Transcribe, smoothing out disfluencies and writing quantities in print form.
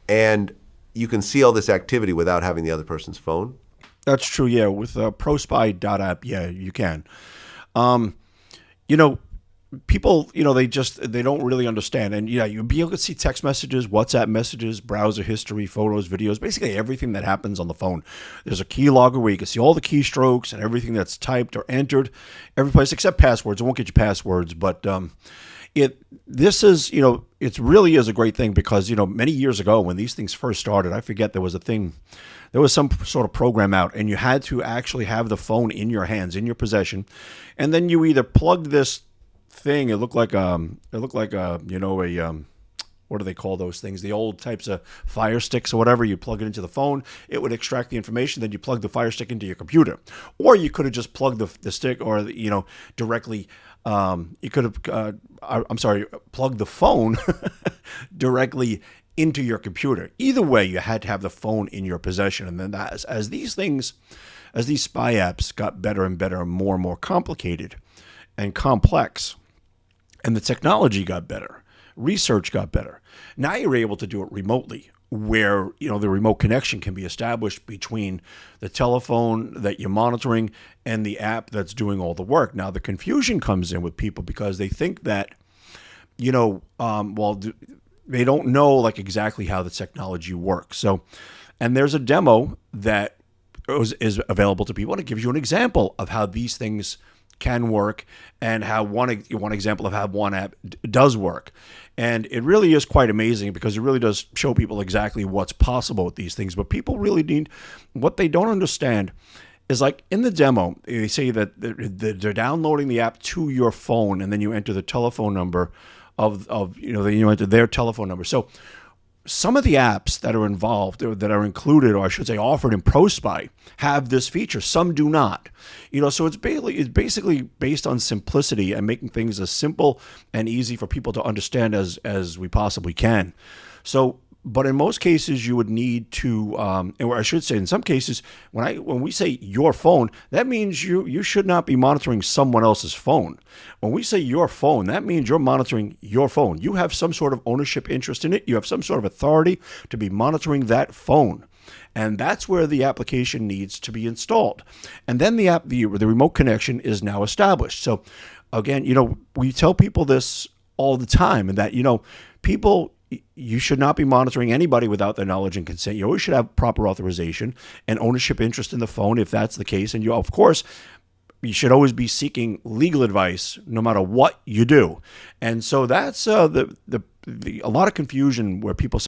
and you can see all this activity without having the other person's phone. That's true. Yeah, with ProSpy.app, yeah, you can. Um, you know, people, they don't really understand. And yeah, you'll be able to see text messages, WhatsApp messages, browser history, photos, videos, basically everything that happens on the phone. There's a keylogger where you can see all the keystrokes and everything that's typed or entered, every place except passwords. It won't get you passwords, but this is, it really is a great thing because, many years ago when these things first started, I forget there was some sort of program out and you had to actually have the phone in your hands, in your possession. And then you either plugged this thing, what do they call those things? The old types of fire sticks or whatever. You plug it into the phone, it would extract the information. Then you plug the fire stick into your computer, or you could have just plugged the stick, or directly. You could have, plugged the phone directly into your computer. Either way, you had to have the phone in your possession. And then as these spy apps got better and better, and more complicated and complex, and the technology got better, research got better. Now you're able to do it remotely, where the remote connection can be established between the telephone that you're monitoring and the app that's doing all the work. Now the confusion comes in with people because they think that they don't know like exactly how the technology works. So, and there's a demo that is available to people, and it gives you an example of how these things can work, and how one example of how one app does work. And it really is quite amazing because it really does show people exactly what's possible with these things. But people really need, what they don't understand is, like in the demo, they say that they're downloading the app to your phone, and then you enter the telephone number then you enter their telephone number. So some of the apps that are involved, or that are included, or I should say offered in ProSpy, have this feature. Some do not. So it's basically based on simplicity and making things as simple and easy for people to understand as we possibly can. So, but in most cases, you would need to, or I should say, in some cases, when we say your phone, that means you should not be monitoring someone else's phone. When we say your phone, that means you're monitoring your phone. You have some sort of ownership interest in it. You have some sort of authority to be monitoring that phone. And that's where the application needs to be installed. And then the remote connection is now established. So again, we tell people this all the time, and that, people, you should not be monitoring anybody without their knowledge and consent. You always should have proper authorization and ownership interest in the phone if that's the case. And of course, you should always be seeking legal advice no matter what you do. And so that's a lot of confusion where people say,